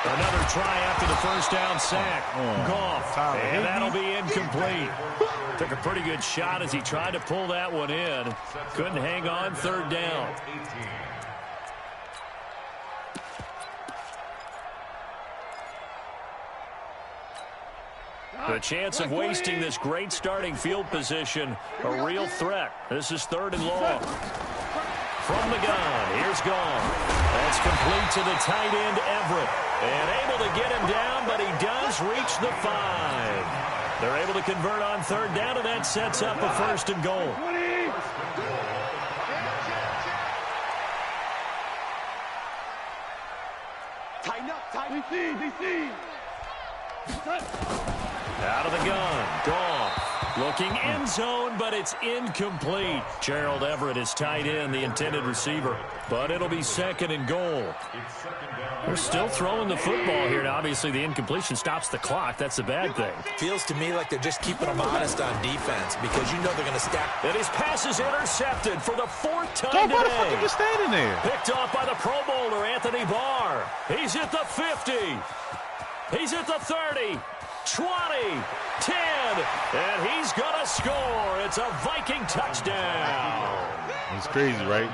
Another try after the first down sack. Goff, and that'll be incomplete. Took a pretty good shot as he tried to pull that one in. Couldn't hang on, third down. The chance of wasting this great starting field position, a real threat. This is 3rd and long. From the gun, here's Goff. That's complete to the tight end, Everett. And able to get him down, but he does reach the 5. They're able to convert on 3rd down, and that sets up a 1st and goal. Tighten up, tighten. DC. Out of the gun, Goff. Looking end zone, but it's incomplete. Gerald Everett is tight end, the intended receiver. But it'll be 2nd and goal. They're still throwing the football here. Now, obviously, the incompletion stops the clock. That's a bad thing. Feels to me like they're just keeping them honest on defense because you know they're going to stack. And his pass is intercepted for the 4th time Why today. the fuck are you standing there? Picked off by the Pro Bowler, Anthony Barr. He's at the 50. He's at the 30. 20, 10, and he's going to score. It's a Viking touchdown. It's crazy, right?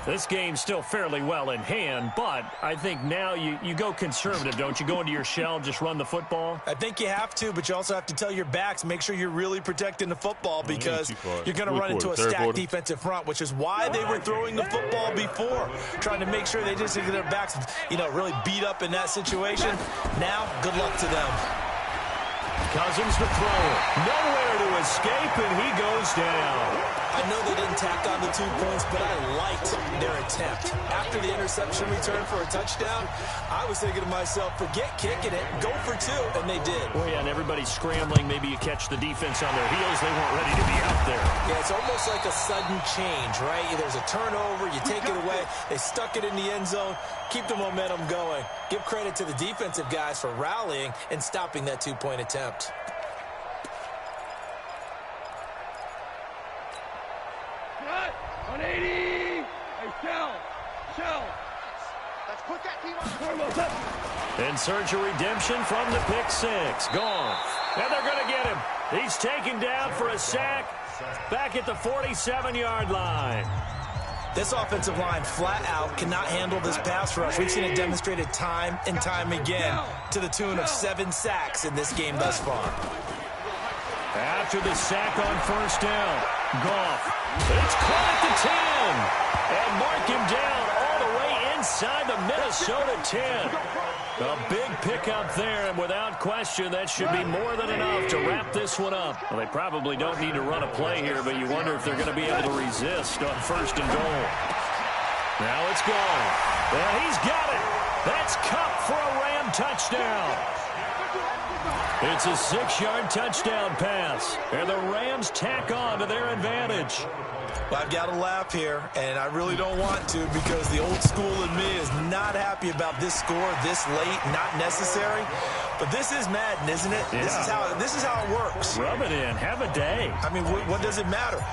This game's still fairly well in hand, but I think now you go conservative, don't you? Go into your shell, just run the football? I think you have to, but you also have to tell your backs, make sure you're really protecting the football because you're going to run into a stacked defensive front, which is why they were throwing the football before, trying to make sure they just get their backs, really beat up in that situation. Now, good luck to them. Cousins the thrower. Nowhere to escape, and he goes down. I know they didn't tack on the 2 points, but I liked their attempt. After the interception return for a touchdown, I was thinking to myself, forget kicking it, go for 2, and they did. Well, yeah, and everybody's scrambling. Maybe you catch the defense on their heels. They weren't ready to be out there. Yeah, it's almost like a sudden change, right? There's a turnover, you take it away, they stuck it in the end zone, keep the momentum going. Give credit to the defensive guys for rallying and stopping that 2-point attempt. Cut! 180! Hey, shell! Let's put that team on. In search of redemption from the pick 6. Goff. And they're going to get him. He's taken down for a sack back at the 47-yard line. This offensive line flat out cannot handle this pass rush. We've seen it demonstrated time and time again to the tune of 7 sacks in this game thus far. After the sack on 1st down, Goff. It's caught at the 10. And mark him down all the way inside the Minnesota 10. A big pickup there, and without question, that should be more than enough to wrap this one up. Well, they probably don't need to run a play here, but you wonder if they're going to be able to resist on 1st and goal. Now it's gone. Well, he's got it. That's Cup for a Ram touchdown. It's a 6-yard touchdown pass, and the Rams tack on to their advantage. Well, I've got to laugh here, and I really don't want to because the old school in me is not happy about this score this late, not necessary. But this is Madden, isn't it? Yeah. This is how it works. Rub it in. Have a day. I mean, what does it matter?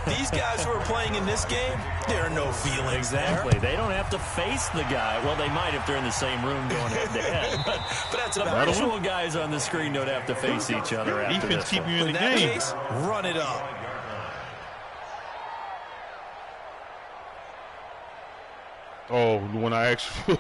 These guys who are playing in this game, there are no feelings. Exactly. There. They don't have to face the guy. Well, they might if they're in the same room going head-to-head. But that's the virtual guys on the screen don't have to face each other after defense this keep one. you in In the that game. case, run it up. Oh, when I actually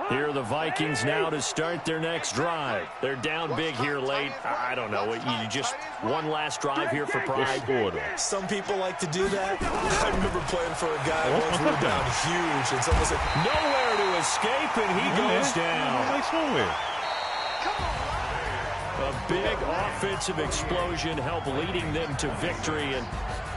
Here are the Vikings now to start their next drive. They're down big here late. I don't know. You just one last drive here for pride. Some people like to do that. I remember playing for a guy once we were down huge. And someone said, nowhere to escape, and he goes down. Like somewhere. A big big offensive explosion help leading them to victory. And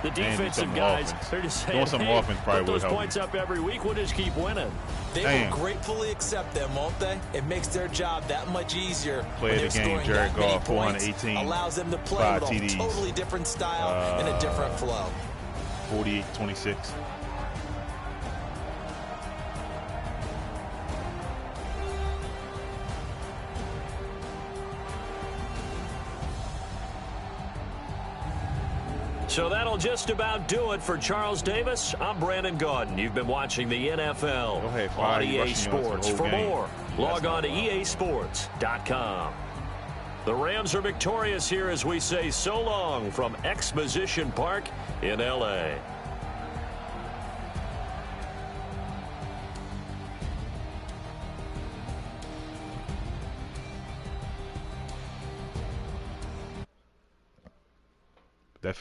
the defensive guys, they're just saying, hey, put those points up every week, we'll just keep winning. They will gratefully accept them, won't they? It makes their job that much easier. Play of the game, Jared Goff, 418. Allows them to play with a totally different style and a different flow. 48-26. So that'll just about do it for Charles Davis. I'm Brandon Gaudin. You've been watching the NFL on EA Sports. For more, log on to easports.com. The Rams are victorious here as we say so long from Exposition Park in L.A.